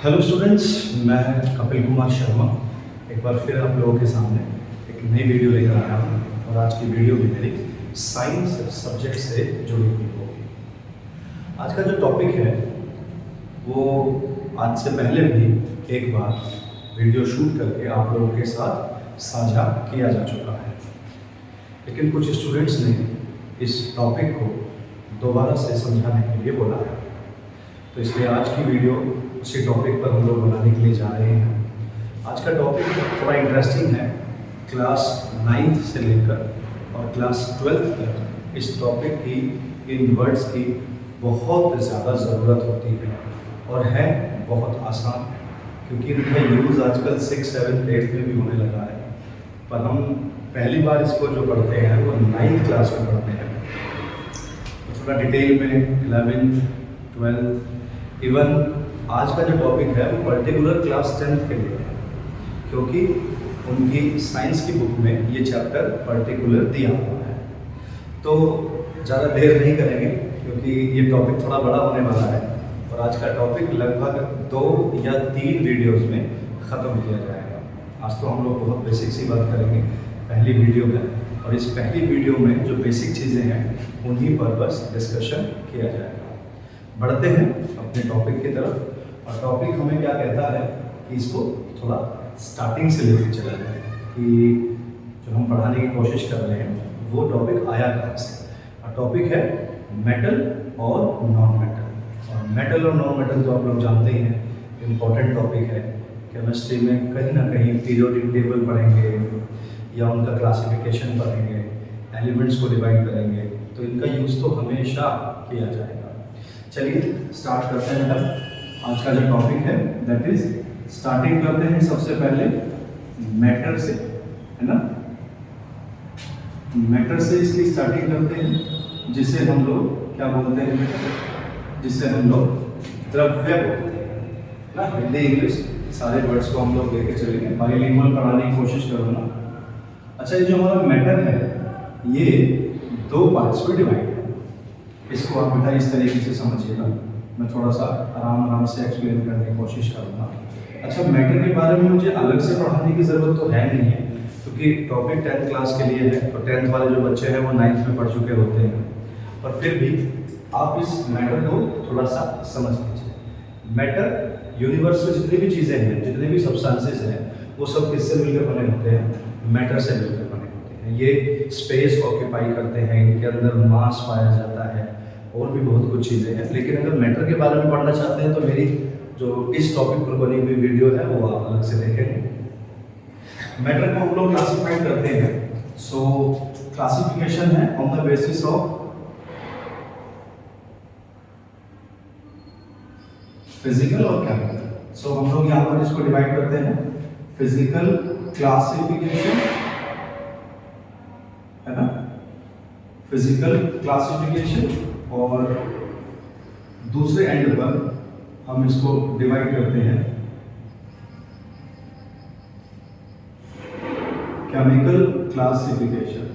Hello students, मैं कपिल कुमार शर्मा एक बार फिर आप लोगों के सामने एक नई वीडियो लेकर आया हूँ। और आज की वीडियो भी मेरी साइंस सब्जेक्ट से जुड़ी हुई होगी। आज का जो टॉपिक है वो आज से पहले भी एक बार वीडियो शूट करके आप लोगों के साथ साझा किया जा चुका है, लेकिन कुछ स्टूडेंट्स ने इस टॉपिक को दोबारा से समझाने के लिए बोला है। तो इसलिए आज की वीडियो उसी टॉपिक पर हम लोग बनाने के लिए जा रहे हैं। आज का टॉपिक थोड़ा इंटरेस्टिंग है। क्लास 9th से लेकर और क्लास 12th तक इस टॉपिक की, इन वर्ड्स की बहुत ज़्यादा ज़रूरत होती है और है बहुत आसान, क्योंकि इनका यूज़ आजकल 6, 7, 8 में भी होने लगा है। पर हम पहली बार इसको जो पढ़ते हैं वो 9th क्लास में पढ़ते हैं। तो थोड़ा डिटेल में 11th, 12th, इवन आज का जो टॉपिक है वो पर्टिकुलर क्लास 10th के लिए है, क्योंकि उनकी साइंस की बुक में ये चैप्टर पर्टिकुलर दिया हुआ है। तो ज़्यादा देर नहीं करेंगे, क्योंकि ये टॉपिक थोड़ा बड़ा होने वाला है और आज का टॉपिक लगभग 2 या 3 वीडियोस में ख़त्म किया जाएगा। आज तो हम लोग बहुत बेसिक सी बात करेंगे पहली वीडियो में, और इस पहली वीडियो में जो बेसिक चीज़ें हैं उन्हीं पर बस डिस्कशन किया जाएगा। बढ़ते हैं अपने टॉपिक की तरफ, और टॉपिक हमें क्या कहता है कि इसको थोड़ा स्टार्टिंग से लेकर चला जाए कि जो हम पढ़ाने की कोशिश कर रहे हैं वो टॉपिक आया कहाँ से। और टॉपिक है मेटल और नॉन मेटल। और मेटल और नॉन मेटल तो आप लोग जानते ही हैं, इम्पोर्टेंट टॉपिक है। केमिस्ट्री में कहीं ना कहीं पीरियोडिक टेबल पढ़ेंगे या उनका क्लासिफिकेशन पढ़ेंगे, एलिमेंट्स को डिवाइड करेंगे, तो इनका यूज़ तो हमेशा किया जाएगा। चलिए स्टार्ट करते हैं। आज का जो टॉपिक है दैट इज, स्टार्टिंग करते हैं सबसे पहले मैटर से, है ना। मैटर से इसकी स्टार्टिंग करते हैं, जिसे हम लोग क्या बोलते हैं, जिसे हम लोग द्रव्य बोलते हैं ना। हिंदी इंग्लिश सारे वर्ड्स को हम लोग लेके चलेंगे, बाइलिंगुअल पढ़ाने की कोशिश करूँगा। अच्छा, ये जो हमारा मैटर है ये 2 पार्ट्स में डिवाइड है। इसको आप बेटा इस तरीके से समझिएगा, मैं थोड़ा सा आराम से एक्सप्लेन करने की कोशिश करूँगा। अच्छा, मैटर के बारे में मुझे अलग से पढ़ाने की ज़रूरत तो है नहीं है, क्योंकि टॉपिक 10th क्लास के लिए है, तो 10th वाले जो बच्चे हैं वो 9th में पढ़ चुके होते हैं। पर फिर भी आप इस मैटर को थोड़ा सा समझ लीजिए। मैटर, यूनिवर्स में जितनी भी चीज़ें हैं, जितने भी सब्सटेंसेस हैं, वो सब किससे मिलकर बने होते हैं? मैटर से मिलकर बने होते हैं। ये स्पेस ऑक्यूपाई करते हैं, इनके अंदर मास पाया जाता है और भी बहुत कुछ चीज़ें हैं। लेकिन अगर मैटर के बारे में पढ़ना चाहते हैं तो मेरी जो इस टॉपिक पर बनी हुई वीडियो है वो आप अलग से देखेंगे। मैटर को हम लोग क्लासिफाइड करते हैं। सो क्लासिफिकेशन है on the basis of physical और केमिकल। सो हम लोग यहाँ पर इसको डिवाइड करते हैं, फिजिकल क्लासिफिकेशन, है ना, फिजिकल क्लासिफिकेशन, और दूसरे एंड पर हम इसको डिवाइड करते हैं chemical classification,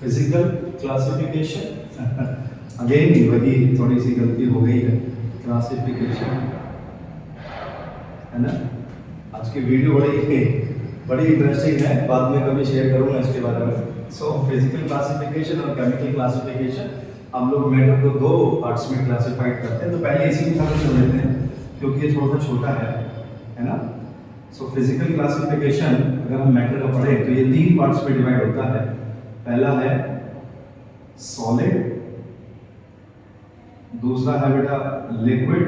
physical classification again वही थोड़ी सी गलती हो गई है, क्लासिफिकेशन, है ना। आज की वीडियो बड़ी इंटरेस्टिंग है, बाद में कभी शेयर करूंगा इसके बारे में। सो फिजिकल क्लासिफिकेशन और केमिकल क्लासिफिकेशन हम लोग मैटर को 2 पार्ट्स में क्लासिफाइड करते हैं। तो पहले इसी को खत्म कर लेते हैं, क्योंकि ये थोड़ा सा छोटा है ना। सो फिजिकल क्लासिफिकेशन अगर हम मैटर का पढ़ें तो ये 3 पार्ट्स में डिवाइड होता है। पहला है सॉलिड, दूसरा है बेटा लिक्विड,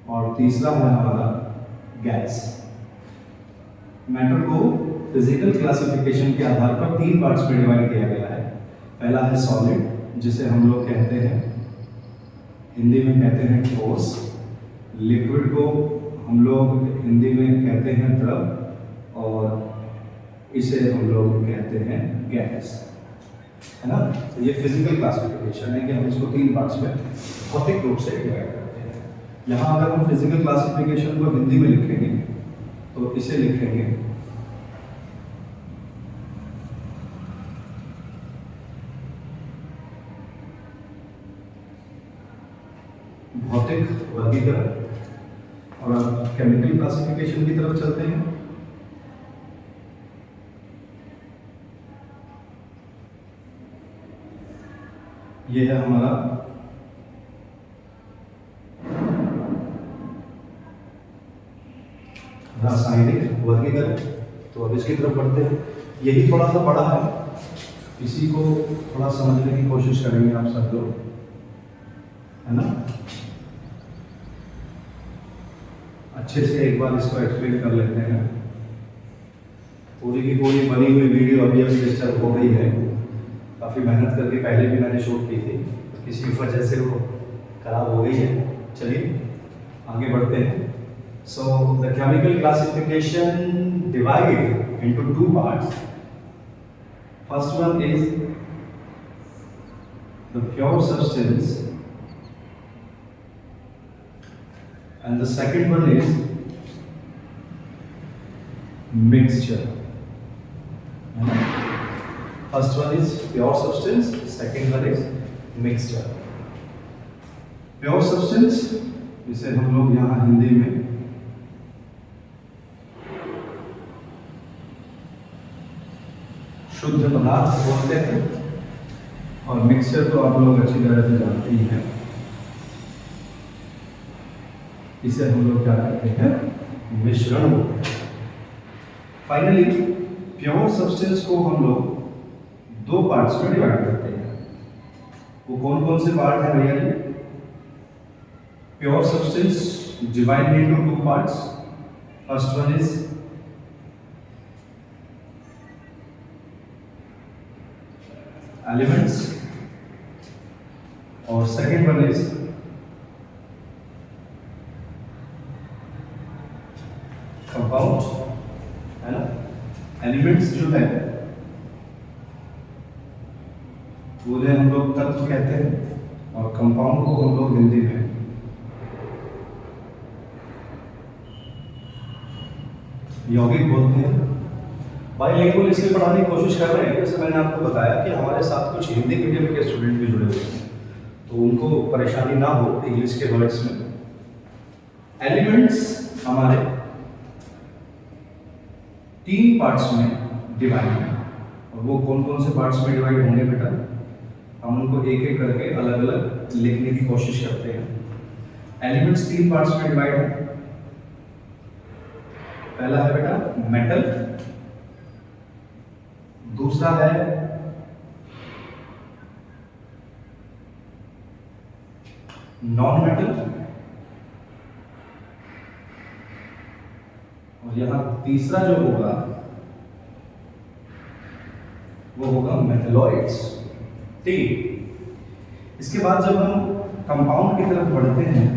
और तीसरा है हमारा गैस। मैटर को फिजिकल क्लासिफिकेशन के आधार पर 3 पार्ट्स में डिवाइड किया गया है। पहला है सॉलिड, जिसे हम लोग कहते हैं, हिंदी में कहते हैं ठोस। लिक्विड को हम लोग हिंदी में कहते हैं द्रव, और इसे हम लोग कहते हैं गैस, है ना। तो ये फिजिकल क्लासिफिकेशन है कि हम इसको 3 पार्ट्स में भौतिक रूप से डिवाइड करते हैं। यहाँ अगर हम फिजिकल क्लासिफिकेशन को हिंदी में लिखेंगे तो इसे लिखेंगे भौतिक वर्गीकरण, और अब केमिकल क्लासिफिकेशन की तरफ चलते हैं। यह है हमारा रासायनिक वर्गीकरण। तो अब इसकी तरफ बढ़ते हैं। यही थोड़ा सा बड़ा है, इसी को थोड़ा समझने की कोशिश करेंगे आप सब लोग, है ना। अच्छे से एक बार इसको एक्सप्लेन कर लेते हैं। पूरी की पूरी बनी हुई वीडियो अभी डिस्टर्ब हो गई है, काफ़ी मेहनत करके पहले भी मैंने शूट की थी, किसी वजह से वो खराब हो गई है। चलिए आगे बढ़ते हैं। So the chemical classification divided into two parts. First one is the pure substance, and the second one is mixture. First one is pure substance, second one is mixture. Pure substance जिसे हम लोग यहाँ हिंदी में शुद्ध पदार्थ बोलते हैं, और मिक्सचर तो आप लोग अच्छी तरह से जानते ही हैं, इसे हम लोग क्या कहते हैं, मिश्रण बोलते हैं। फाइनली प्योर सब्सटेंस को हम लोग दो पार्ट्स में डिवाइड करते हैं। वो कौन कौन से पार्ट हैं भैया जी? Pure substance divided into two parts. First one is elements, और सेकेंड वन इज कंपाउंड, है ना। एलिमेंट्स जो है उन्हें हम लोग तत्व कहते हैं, और कंपाउंड को हम लोग हिंदी में यौगिक बोलते हैं। बाइलिंगुअल इसलिए पढ़ाने की कोशिश कर रहे हैं, जैसे मैंने आपको बताया कि हमारे साथ कुछ हिंदी मीडियम के स्टूडेंट भी जुड़े हुए हैं, तो उनको परेशानी ना हो इंग्लिश के वर्ड्स में। एलिमेंट्स हमारे तीन पार्ट्स में डिवाइड हैं, और वो कौन कौन से पार्ट्स में डिवाइड होंगे बेटा, हम उनको एक एक करके अलग अलग लिखने की कोशिश करते हैं। एलिमेंट्स तीन पार्ट्स में डिवाइड है। पहला है बेटा मेटल, दूसरा है नॉन मेटल, और यहां तीसरा जो होगा वो होगा मेटलॉइड्स। ठीक। इसके बाद जब हम कंपाउंड की तरफ बढ़ते हैं,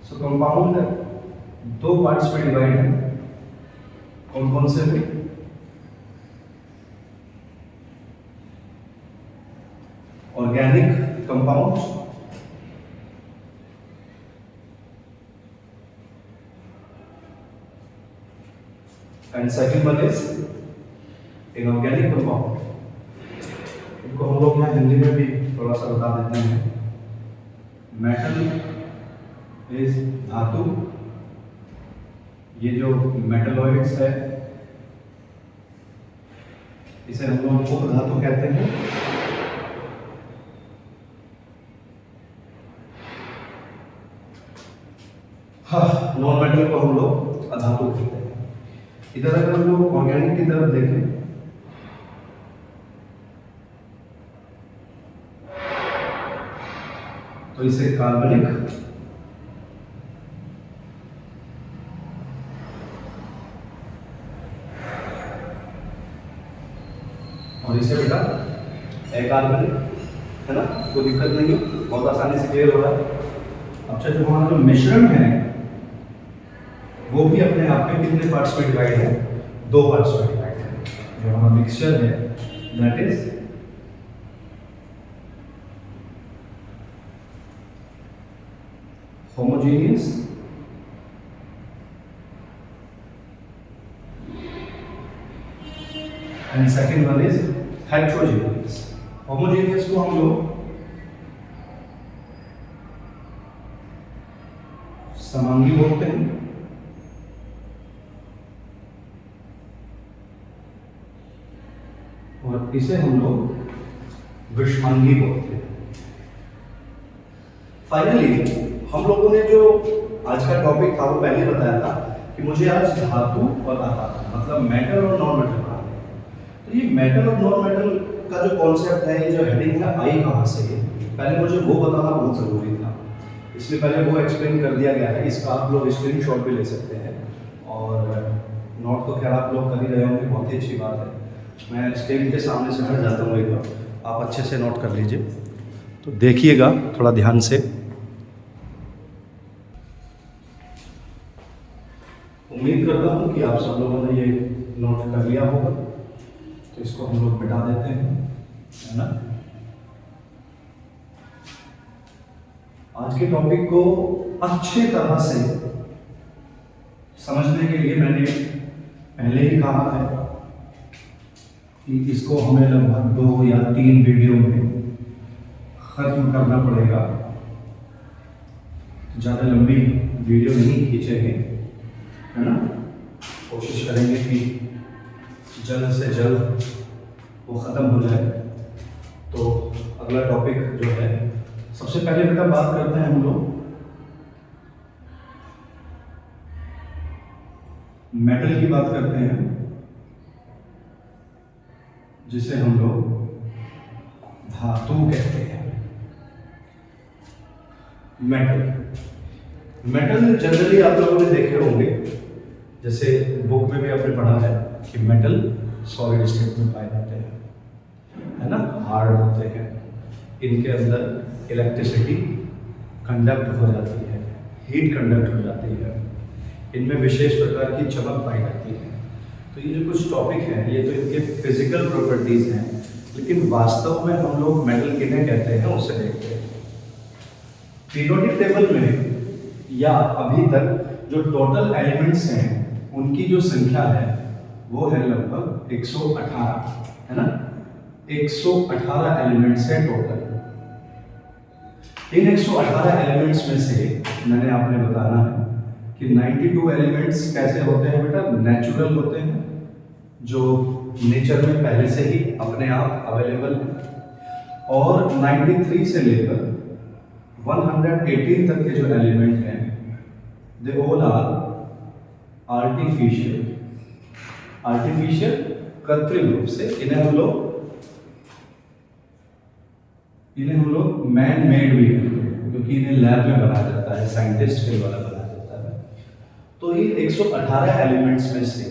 सो कंपाउंड दो पार्ट्स में डिवाइड है। कौन कौन से भी? Organic compound, and second one is inorganic compound. इनको हम लोग यहाँ हिंदी में भी थोड़ा सा बता देते हैं। मेटल इज धातु, ये जो मेटलॉइड्स है इसे हम लोग उप धातु कहते हैं। हाँ, नॉन मेटल को हम लोग अधातु कहते हैं। इधर अगर हम लोग ऑर्गेनिक की तरफ देखें, तो इसे कार्बनिक, और इसे बेटा अकार्बनिक, है ना। कोई दिक्कत नहीं है, बहुत आसानी से क्लियर हो रहा है। अच्छा, जो हमारा जो मिश्रण है वो भी अपने आप में कितने पार्ट्स में डिवाइड है? दो पार्ट्स में डिवाइड है। जो हमारा मिक्सचर है that is homogeneous and second one is heterogeneous. Homogeneous को हम लोग समांगी बोलते हैं, और इसे हम लोग विषमांगी बोलते हैं। फाइनली हम लोगों ने जो आज का टॉपिक था वो पहले बताया था कि मुझे आज धातु और आधातु मतलब मेटल और नॉन मेटल पढ़ाना है। तो ये मेटल और नॉन मेटल का जो कॉन्सेप्ट है, ये जो हेडिंग है आई कहाँ से है, पहले मुझे वो बताना बहुत ज़रूरी था, इसलिए पहले वो एक्सप्लेन कर दिया गया है। इसका आप लोग स्क्रीनशॉट भी ले सकते हैं, और नोट तो खैर आप लोग कर ही रहे होंगे, बहुत ही अच्छी बात है। मैं स्क्रीन के सामने से हट जाता हूँ एक बार, आप अच्छे से नोट कर लीजिए, तो देखिएगा थोड़ा ध्यान से। उम्मीद करता हूँ कि आप सब लोगों ने ये नोट कर लिया होगा, तो इसको हम लोग मिटा देते हैं, है ना। आज के टॉपिक को अच्छे तरह से समझने के लिए मैंने पहले ही कहा है कि इसको हमें लगभग 2 या 3 वीडियो में खत्म करना पड़ेगा। ज़्यादा लंबी वीडियो नहीं खींचेंगे, है ना। कोशिश करेंगे कि जल्द से जल्द वो ख़त्म हो जाए। तो अगला टॉपिक जो है, सबसे पहले बेटा बात करते हैं हम लोग मेटल की बात करते हैं, जिसे हम लोग धातु कहते हैं। मेटल जनरली आप लोगों ने देखे होंगे, जैसे बुक में भी आपने पढ़ा है कि मेटल सॉलिड स्टेट में पाए जाते हैं, है ना, हार्ड होते हैं। इनके अंदर इलेक्ट्रिसिटी कंडक्ट हो जाती है, हीट कंडक्ट हो जाती है, इनमें विशेष प्रकार की चमक पाई जाती है। तो ये जो कुछ टॉपिक हैं, ये तो इनके फिजिकल प्रॉपर्टीज हैं, लेकिन वास्तव में हम लोग मेटल किन्हें कहते हैं उसे देखते हैं। पीरियोडिक टेबल में या अभी तक जो टोटल एलिमेंट्स हैं उनकी जो संख्या है वो है लगभग 118, है ना। 118 एलिमेंट्स हैं टोटल। इन 118 एलिमेंट्स में से मैंने आपने बताना है कि 92 एलिमेंट्स कैसे होते हैं बेटा, नेचुरल होते हैं, जो नेचर में पहले से ही अपने आप अवेलेबल है, और 93 से लेकर 118 तक के जो एलिमेंट हैं दे ऑल आर आर्टिफिशियल कृत्रिम रूप से। इन्हें हम लोग मैन मेड भी कहते हैं, क्योंकि इन्हें लैब में बनाया जाता है, साइंटिस्ट के द्वारा बनाया जाता है। तो इन 118 एलिमेंट्स में से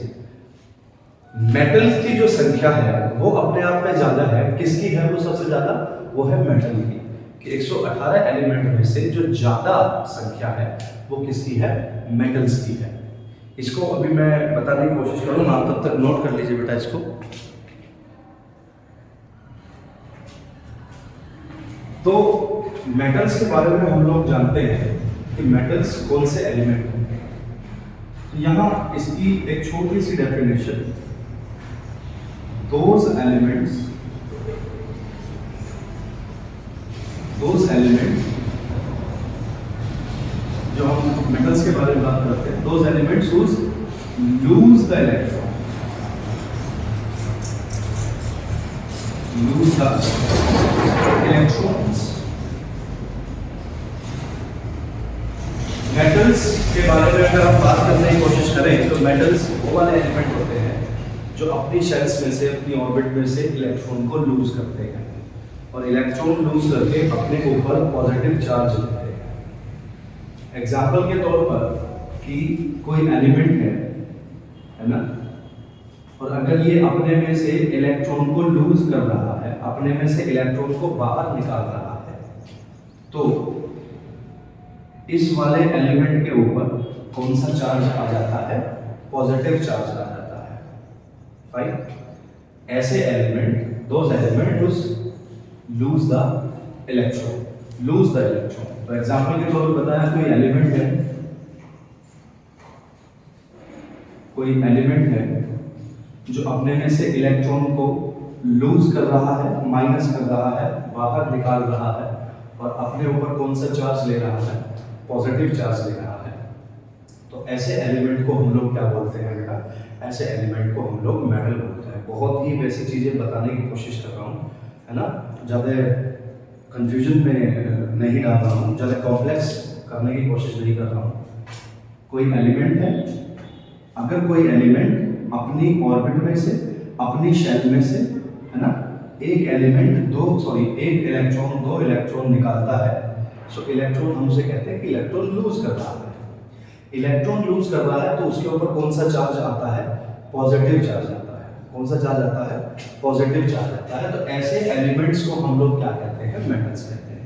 मेटल्स की जो संख्या है वो अपने आप में ज्यादा है। किसकी है वो सबसे ज्यादा? वो है मेटल की। कि 118 एलिमेंट में से जो ज्यादा संख्या है वो किसकी है? मेटल्स की है। इसको अभी मैं बताने की कोशिश करूंगा, आप तब तक नोट कर लीजिए बेटा इसको। तो मेटल्स के बारे में हम लोग जानते हैं कि मेटल्स कौन से एलिमेंट होंगे। तो यहाँ इसकी एक छोटी सी डेफिनेशन, those elements जो हम मेटल्स के बारे में बात करते हैं, those elements whose lose the electrons। Metals के बारे में अगर हम बात करने की कोशिश करें तो मेटल्स वो वाले एलिमेंट होते हैं जो अपनी शेल्स में से, अपनी ऑर्बिट में से इलेक्ट्रॉन को लूज करते हैं, और इलेक्ट्रॉन लूज करके अपने ऊपर पॉजिटिव चार्ज लेते हैं। एग्जाम्पल के तौर पर कि कोई एलिमेंट है ना, और अगर ये अपने में से इलेक्ट्रॉन को लूज कर रहा है, अपने में से इलेक्ट्रॉन को बाहर निकाल रहा है, तो इस वाले एलिमेंट के ऊपर कौन सा चार्ज आ जाता है? पॉजिटिव चार्ज आ जाता है। फाइन। ऐसे element, those element lose the electron. तो एग्जांपल के तौर पर बताया, कोई एलिमेंट है जो अपने में से इलेक्ट्रॉन को लूज कर रहा है, माइनस कर रहा है, बाहर निकाल रहा है, और अपने ऊपर कौन सा चार्ज ले रहा है? पॉजिटिव चार्ज ले रहा है। तो ऐसे एलिमेंट को हम लोग क्या बोलते हैं बेटा, ऐसे एलिमेंट को हम लोग मेटल बोलते हैं। बहुत ही बेसिक चीज़ें बताने की कोशिश कर रहा हूँ, है ना, ज़्यादा कंफ्यूजन में नहीं डाल रहा हूँ, ज़्यादा कॉम्प्लेक्स करने की कोशिश नहीं कर रहा हूँ। कोई एलिमेंट है, अगर कोई एलिमेंट अपनी ऑर्बिट में से, अपनी शेल में से, है ना, एक इलेक्ट्रॉन दो इलेक्ट्रॉन निकालता है, सो इलेक्ट्रॉन हम उसे कहते हैं कि इलेक्ट्रॉन लूज कर रहा है। इलेक्ट्रॉन लूज कर रहा है तो उसके ऊपर कौन सा चार्ज आता है, पॉजिटिव चार्ज आता है। कौन सा चार्ज आता है, पॉजिटिव चार्ज आता है। तो ऐसे एलिमेंट्स को हम लोग क्या कहते हैं, मेटल्स कहते हैं।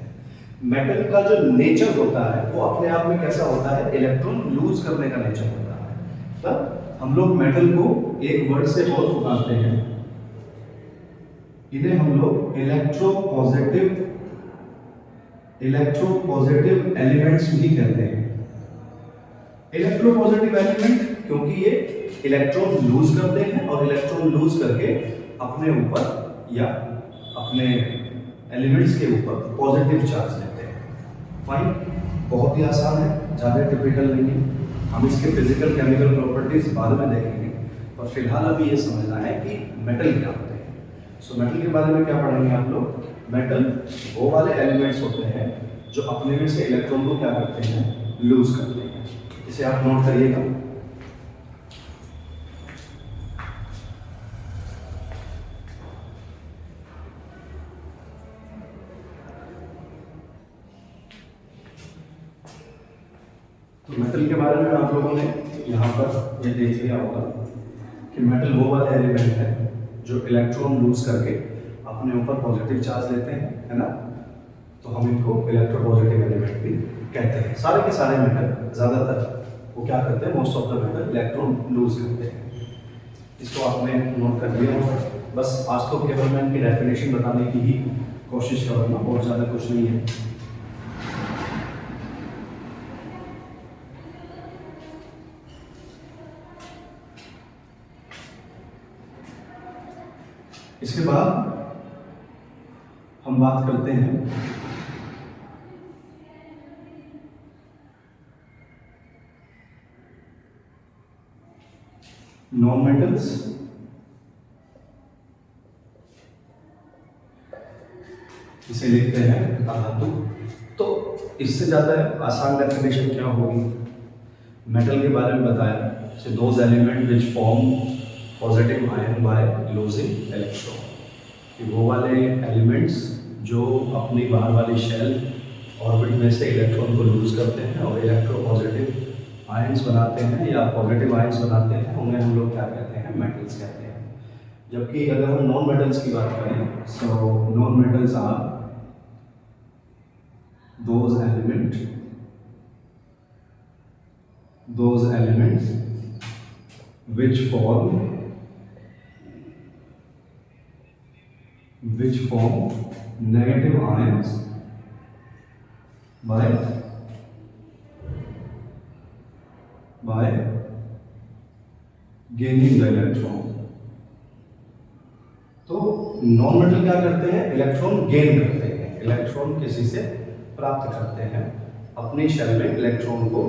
मेटल का जो नेचर होता है वो अपने आप में कैसा होता है, इलेक्ट्रॉन लूज करने का नेचर होता है। तब हम लोग मेटल को एक वर्ड से और पुकारते हैं, इन्हें हम लोग इलेक्ट्रोपॉजिटिव एलिमेंट्स भी कहते हैं। इलेक्ट्रोपॉजिटिव एलिमेंट क्योंकि ये इलेक्ट्रॉन लूज करते हैं और इलेक्ट्रॉन लूज करके अपने ऊपर या अपने एलिमेंट्स के ऊपर पॉजिटिव चार्ज लेते हैं। फाइन, बहुत ही आसान है, ज़्यादा टिपिकल नहीं है। हम इसके फिजिकल केमिकल प्रॉपर्टीज बाद में देखेंगे, और फिलहाल अभी ये समझना है कि मेटल क्या होते हैं। सो मेटल के बारे में क्या पढ़ेंगे आप लोग, मेटल वो वाले एलिमेंट्स होते हैं जो अपने में से इलेक्ट्रॉन को क्या करते हैं, लूज करते हैं। इसे आप नोट करिएगा। तो मेटल के बारे में आप लोगों ने यहाँ पर ये देख लिया होगा कि मेटल वो वाला एलिमेंट है जो इलेक्ट्रॉन लूज करके अपने ऊपर पॉजिटिव चार्ज लेते हैं, है ना। तो हम इनको इलेक्ट्रोपॉजिटिव एलिमेंट भी कहते हैं। सारे के सारे मेटल ज़्यादातर वो क्या करते हैं, most of the metal electron lose करते हैं। इसको आपने नोट कर लिया होगा। बस आज तो केवल मैं इनकी डेफिनेशन बताने की ही कोशिश करूँगा, और ज़्यादा कुछ नहीं है। इसके बाद हम बात करते हैं नॉन मेटल्स। इसे लिखते हैं अधातु। तो इससे ज़्यादा आसान डेफिनेशन क्या होगी, मेटल के बारे में बताया, से those element which form positive ion by losing electron, कि वो वाले एलिमेंट्स जो अपनी बाहर वाली शेल ऑर्बिट में से इलेक्ट्रॉन को लूज करते हैं और इलेक्ट्रोपॉजिटिव आयंस बनाते हैं या पॉजिटिव आयंस बनाते हैं, उन्हें हम लोग क्या कहते हैं, मेटल्स कहते हैं। जबकि अगर हम नॉन मेटल्स की बात करें, so non metals are those elements which form negative ions by gaining the electron। तो नॉन मेटल क्या करते हैं, इलेक्ट्रॉन गेन करते हैं, इलेक्ट्रॉन किसी से प्राप्त करते हैं, अपनी शेल में इलेक्ट्रॉन को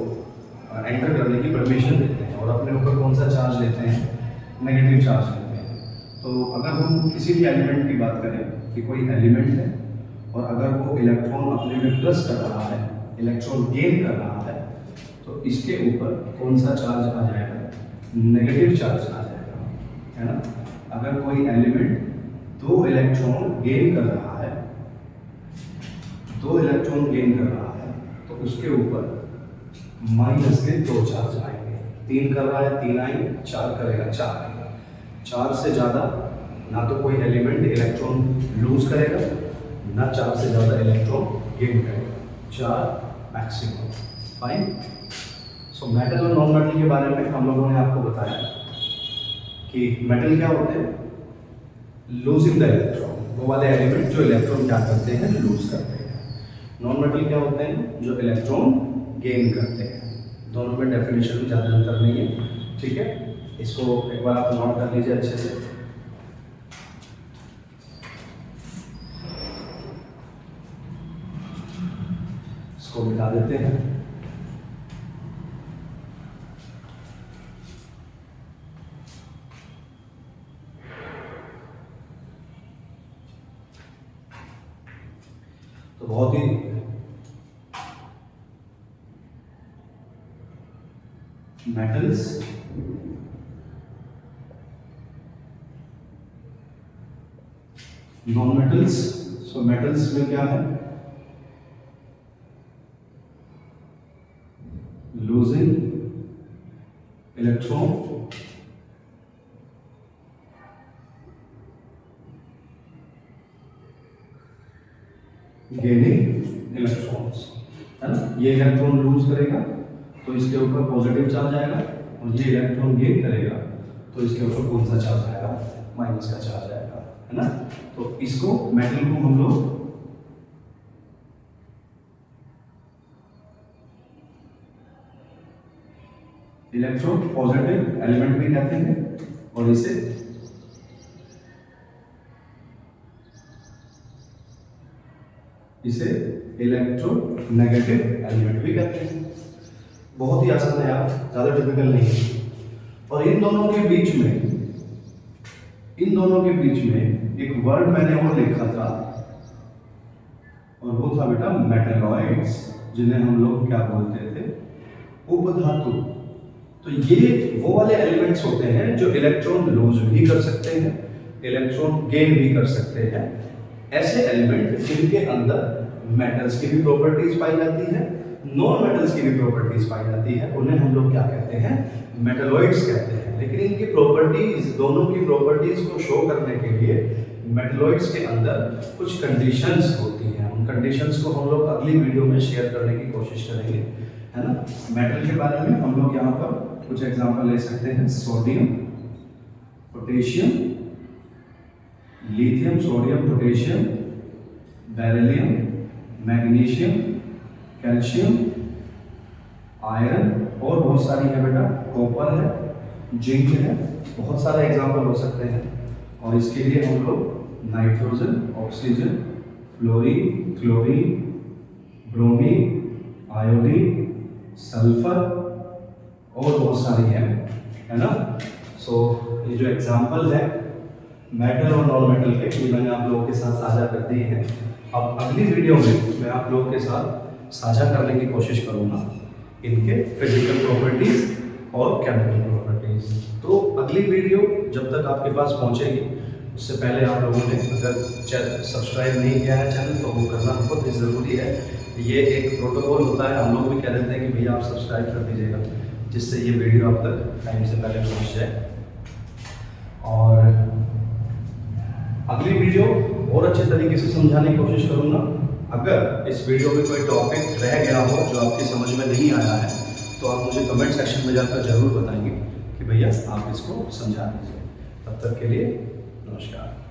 एंटर करने की परमिशन देते हैं और अपने ऊपर कौन सा चार्ज लेते हैं, नेगेटिव चार्ज लेते हैं। तो अगर हम किसी भी एलिमेंट की बात करें कि कोई एलिमेंट है और अगर वो इलेक्ट्रॉन अपने में प्लस कर रहा है, इलेक्ट्रॉन गेन कर रहा है, तो इसके ऊपर कौन सा चार्ज आ जाएगा, नेगेटिव चार्ज आ जाएगा, है ना। अगर कोई एलिमेंट दो इलेक्ट्रॉन गेन कर रहा है तो उसके ऊपर माइनस के दो चार्ज आएंगे। 3 कर रहा है 3 आएंगे, 4 करेगा 4 आएगा। 4 से ज़्यादा ना तो कोई एलिमेंट इलेक्ट्रॉन लूज करेगा, ना 4 से ज़्यादा इलेक्ट्रॉन गेन करेगा, 4 मैक्सिमम। फाइन। सो मेटल और नॉन मेटल के बारे में हम लोगों ने आपको बताया कि मेटल क्या होते हैं, लूजिंग द इलेक्ट्रॉन, वो वाले एलिमेंट जो इलेक्ट्रॉन क्या करते हैं, लूज करते हैं। नॉन मेटल क्या होते हैं, जो इलेक्ट्रॉन गेन करते हैं। दोनों में डेफिनेशन में ज़्यादा अंतर नहीं है, ठीक है। इसको एक बार आप नोट कर लीजिए अच्छे से। इसको मिटा देते हैं। तो बहुत ही metals, non metals. So metals में क्या है, लूजिंग इलेक्ट्रॉन, गेनिंग इलेक्ट्रॉन्स, है ना। ये इलेक्ट्रॉन लूज करेगा तो इसके ऊपर पॉजिटिव चार्ज आएगा, और ये इलेक्ट्रॉन गेन करेगा तो इसके ऊपर कौन सा चार्ज आएगा, माइनस का चार्ज आएगा, है ना। तो इसको मेटल को हम लोग इलेक्ट्रो पॉजिटिव एलिमेंट भी कहते हैं, और इसे इलेक्ट्रो नेगेटिव एलिमेंट भी कहते हैं। बहुत ही आसान है यार, ज्यादा डिफिकल्ट नहीं है। और इन दोनों के बीच में एक वर्ड मैंने और लिखा था, और वो था बेटा मेटलॉइड्स, जिन्हें हम लोग क्या बोलते थे, उपधातु। तो ये वो वाले एलिमेंट्स होते हैं जो इलेक्ट्रॉन लूज भी कर सकते हैं, इलेक्ट्रॉन गेन भी कर सकते हैं। ऐसे एलिमेंट जिनके अंदर मेटल्स की भी प्रॉपर्टीज पाई जाती है, नॉन मेटल्स की भी प्रॉपर्टीज पाई जाती है, उन्हें हम लोग क्या कहते हैं, मेटलॉइड्स कहते हैं। लेकिन इनकी प्रॉपर्टीज, दोनों की प्रॉपर्टीज को शो करने के लिए मेटलॉइड्स के अंदर कुछ कंडीशंस होती हैं। उन कंडीशंस को हम लोग अगली वीडियो में शेयर करने की कोशिश करेंगे, है ना। मेटल के बारे में हम लोग यहाँ पर कुछ एग्जांपल ले सकते हैं, sodium, potassium, lithium, sodium, potassium, beryllium, magnesium, calcium, iron, और बहुत सारी है बेटा, कॉपर है, जिंक है, बहुत सारे एग्जांपल हो सकते हैं। और इसके लिए हम लोग nitrogen, oxygen, fluorine, chlorine, bromine, iodine, sulphur और बहुत सारी है ना। सो ये जो एग्जांपल है मेटल और नॉन मेटल के, ये मैंने आप लोगों के साथ साझा कर दिए हैं। अब अगली वीडियो में मैं आप लोगों के साथ साझा करने की कोशिश करूंगा इनके फिजिकल प्रॉपर्टीज और केमिकल प्रॉपर्टीज। तो अगली वीडियो जब तक आपके पास पहुंचेगी, उससे पहले आप लोगों ने अगर सब्सक्राइब नहीं किया है चैनल, तो वो करना बहुत ही ज़रूरी है। ये एक प्रोटोकॉल होता है, हम लोग भी कह देते हैं कि भैया आप सब्सक्राइब कर दीजिएगा, जिससे ये वीडियो आप तक टाइम से पहले पहुंच जाए। और अगली वीडियो और अच्छे तरीके से समझाने की कोशिश करूंगा। अगर इस वीडियो में कोई टॉपिक रह गया हो जो आपकी समझ में नहीं आया है, तो आप मुझे कमेंट सेक्शन में जाकर जरूर बताएंगे कि भैया आप इसको समझा दीजिए। तब तक के लिए नमस्कार।